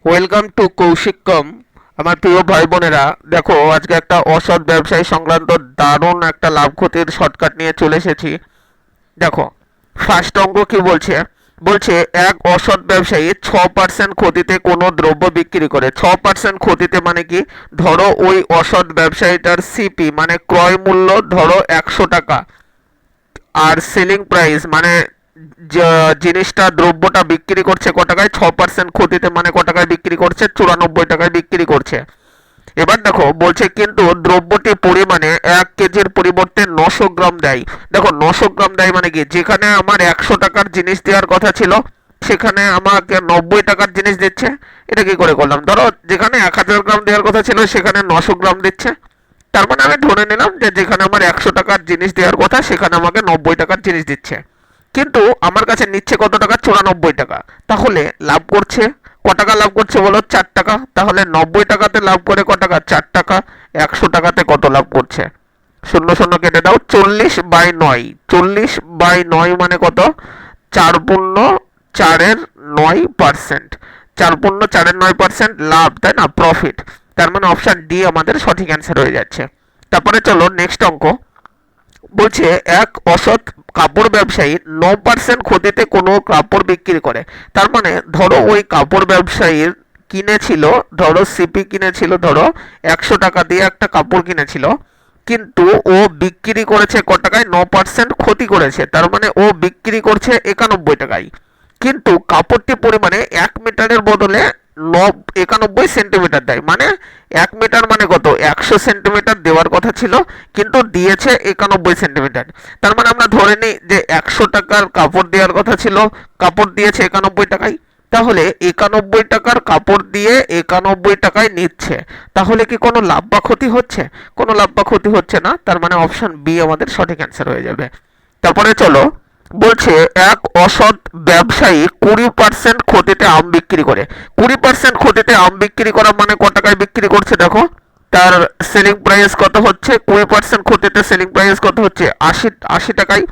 Welcome to কৌশিকম। আমার প্রিয় ভাই বোনেরা, দেখো আজকে একটা অসৎ ব্যবসায়ী সংক্রান্ত দারুণ একটা লাভ ক্ষতির শর্টকাট নিয়ে চলে এসেছি। দেখো, ফার্স্ট অঙ্ক কি বলছে? বলছে এক অসৎ ব্যবসায়ী 6% ক্ষতিতে কোনো দ্রব্য বিক্রি করে। 6% ক্ষতিতে মানে কি? ধরো ওই অসৎ ব্যবসায়ীটার সিপি মানে ক্রয় মূল্য ধরো 100 টাকা, আর সেলিং প্রাইস মানে জিনিসটা দ্রব্যটা বিক্রি করছে ক টাকায়? 6% ক্ষতিতে মানে ক টাকায় বিক্রি করছে? 94 টাকায় বিক্রি করছে। এবার দেখো বলছে কিন্তু দ্রব্যটি পরিমাণে 1 কেজির পরিবর্তে 900 গ্রাম দেয়। দেখো 900 গ্রাম দেয় মানে কি? যেখানে আমার 100 টাকার জিনিস দেওয়ার কথা ছিল সেখানে আমাকে 90 টাকার জিনিস দিচ্ছে। এটা কি করে করলাম? ধরো যেখানে 1000 গ্রাম দেওয়ার কথা ছিল সেখানে 900 গ্রাম দিচ্ছে। তার মানে আমি ধরে নিলাম যে যেখানে আমার 100 টাকার জিনিস দেওয়ার কথা সেখানে আমাকে 90 টাকার জিনিস দিচ্ছে, কিন্তু আমার কাছে নিচ্ছে কত টাকা? 94 টাকা। তাহলে লাভ করছে ক টাকা? লাভ করছে বলো? 4 টাকা। তাহলে 90 টাকাতে লাভ করে ক টাকা? 4 টাকা। 100 টাকাতে কত লাভ করছে? শূন্য শূন্য কেটে দাও, 40/9। 40/9 মানে কত? 4/4 4/4 লাভ, তাই না? প্রফিট। তার মানে অপশন ডি আমাদের সঠিক অ্যান্সার হয়ে যাচ্ছে। তারপরে চলো নেক্সট অঙ্ক। বলছে এক অসৎ কাপড় ব্যবসায়ী 9% ক্ষতিতে কোনো কাপড় বিক্রি করে। তার মানে ধরো ওই কাপড় ব্যবসায়ীর কিনেছিল, ধরো সিপি কিনেছিল ধরো 100 টাকা দিয়ে একটা কাপড় কিনেছিল, কিন্তু ও বিক্রি করেছে ক টাকায়? 9% ক্ষতি করেছে। তার মানে ও বিক্রি করছে 91 টাকায়, কিন্তু কাপড়টি পরিমাণে 1 মিটারের বদলে 91 সেন্টিমিটার দেয়। মানে 1 মিটার মানে কত? 100 সেন্টিমিটার দেওয়ার কথা ছিল, কিন্তু দিয়েছে 91 সেন্টিমিটার। তার মানে আমরা ধরে নিই যে 100 টাকার কাপড় দেওয়ার কথা ছিল, কাপড় দিয়েছে 91 টাকায়। তাহলে 91 টাকার কাপড় দিয়ে 91 টাকায় নিচ্ছে। তাহলে কি কোনো লাভ বা ক্ষতি হচ্ছে? কোনো লাভ বা ক্ষতি হচ্ছে না। তার মানে অপশন বি আমাদের সঠিক অ্যান্সার হয়ে যাবে। তারপরে চলো, বলছে এক অসৎ ব্যবসায়ী 20% ক্ষতিতে আম বিক্রি করে। 20% ক্ষতিতে আম বিক্রি করা মানে ক টাকায় বিক্রি করছে? দেখো তার সেলিং প্রাইস কত হচ্ছে? 20% ক্ষতিতে সেলিং প্রাইস কত হচ্ছে? 80 টাকায়।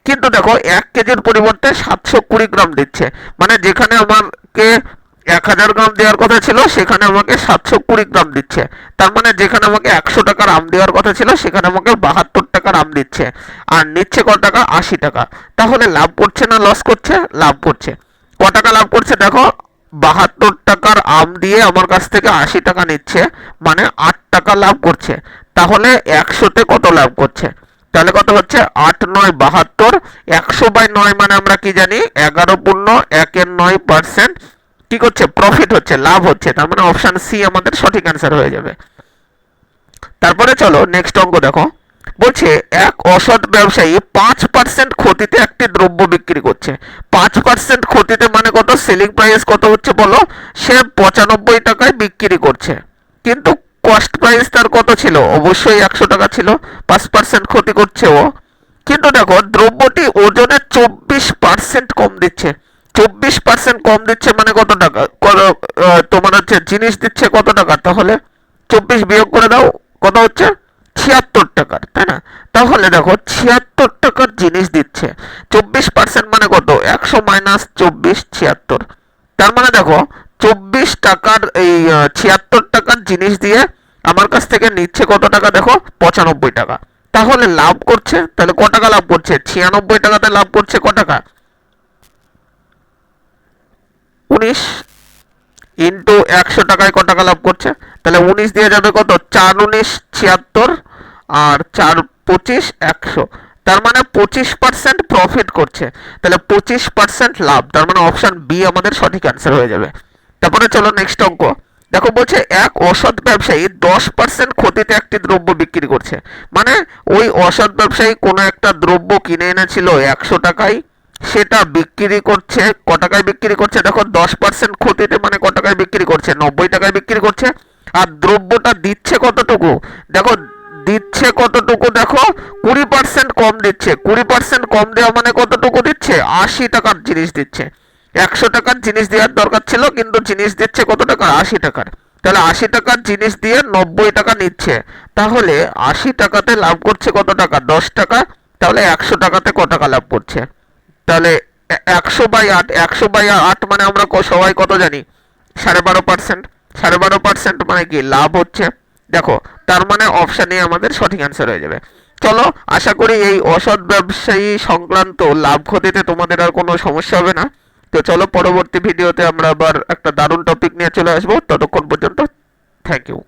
কিন্তু দেখো 1 কেজির পরিবর্তে 720 গ্রাম দিচ্ছে। মানে যেখানে আমাকে 1000 গ্রাম দেওয়ার কথা ছিল সেখানে আমাকে 720 গ্রাম দিচ্ছে। তার মানে যেখানে আমাকে 100 টাকার আম দেওয়ার কথা ছিল সেখানে আমাকে 72 টাকার আম দিচ্ছে, আর নিচ্ছে কত টাকা? 80 টাকা। তাহলে লাভ করছে না লস করছে? লাভ করছে। ক টাকা লাভ করছে? দেখো 72 টাকার আম দিয়ে আমার কাছ থেকে 80 টাকা নিচ্ছে, মানে 8 টাকা লাভ করছে। তাহলে 100তে কত লাভ করছে? তাহলে কত হচ্ছে? 8×9 = 72। 100/9 মানে আমরা কি জানি? 11.1 কি করছে? প্রফিট হচ্ছে, লাভ হচ্ছে। তার মানে অপশন সি আমাদের সঠিক অ্যান্সার হয়ে যাবে। তারপরে চলো নেক্সট অঙ্ক দেখো। বলছে এক অসৎ ব্যবসায়ী 5% ক্ষতিতে একটি দ্রব্য বিক্রি করছে। 5% ক্ষতিতে মানে কত? সেলিং প্রাইস কত হচ্ছে বলো? সে 95 টাকায় বিক্রি করছে, কিন্তু কস্ট প্রাইস তার কত ছিল? অবশ্যই 100 টাকা ছিল। 5% ক্ষতি করছে ও, কিন্তু দেখো দ্রব্যটি ওজনে 24% কম দিচ্ছে। 24% কম দিচ্ছে মানে কত টাকা? তোমার হচ্ছে জিনিস দিচ্ছে কত টাকা? তাহলে 24 বিয়োগ করে দাও, কত হচ্ছে? 76 টাকার, তাই না? তাহলে দেখো 76 টাকার জিনিস দিচ্ছে, 24% মানে কত? 100 - 24, 76। তার মানে দেখো 24 টাকার এই 76 টাকার জিনিস দিয়ে আমার কাছ থেকে নিচ্ছে কত টাকা? দেখো 95 টাকা। তাহলে লাভ করছে, তাহলে ক টাকা লাভ করছে? 96 টাকাতে লাভ করছে ক টাকা? 19। ইন্টু 100 টাকায় ক টাকা লাভ করছে? তাহলে 19 দিয়ে যাবে কত? 4×19 = 76, আর 4×25 = 100। তার মানে 25% প্রফিট করছে, তাহলে 25% লাভ। তার মানে অপশন বি আমাদের সঠিক অ্যান্সার হয়ে যাবে। তারপরে চলো নেক্সট অঙ্ক দেখো। বলছে এক অসৎ ব্যবসায়ী 10% ক্ষতিতে একটি দ্রব্য বিক্রি করছে। মানে ওই অসৎ ব্যবসায়ী কোনো একটা দ্রব্য কিনে এনেছিল 100 টাকায়, সেটা বিক্রি করছে ক টাকায়? বিক্রি করছে দেখো 10% ক্ষতিতে মানে ক টাকায় বিক্রি করছে? 90 টাকায় বিক্রি করছে। আর দ্রব্যটা দিচ্ছে কতটুকু? দেখো দিচ্ছে কতটুকু? দেখো 20% কম দিচ্ছে। 20% কম দেওয়া মানে কতটুকু দিচ্ছে? 80 টাকার জিনিস দিচ্ছে। 100 টাকার জিনিস দেওয়ার দরকার ছিল, কিন্তু জিনিস দিচ্ছে কত টাকা? 80 টাকার। তাহলে 80 টাকার জিনিস দিয়ে 90 টাকা নিচ্ছে। তাহলে 80 টাকাতে লাভ করছে কত টাকা? 10 টাকা। তাহলে 100 টাকাতে ক টাকা লাভ করছে? তাহলে 100/8, 100/8 মানে আমরা সবাই কত জানি? 12.5%। 12.5% মানে কি লাভ হচ্ছে, দেখো তার মানে অপশানে আমাদের সঠিক অ্যান্সার হয়ে যাবে। চলো, আশা করি এই অসৎ ব্যবসায়ী সংক্রান্ত লাভ ক্ষতিতে তোমাদের আর কোনো সমস্যা হবে না। তো চলো, পরবর্তী ভিডিওতে আমরা আবার একটা দারুণ টপিক নিয়ে চলে আসবো। ততক্ষণ পর্যন্ত থ্যাংক ইউ।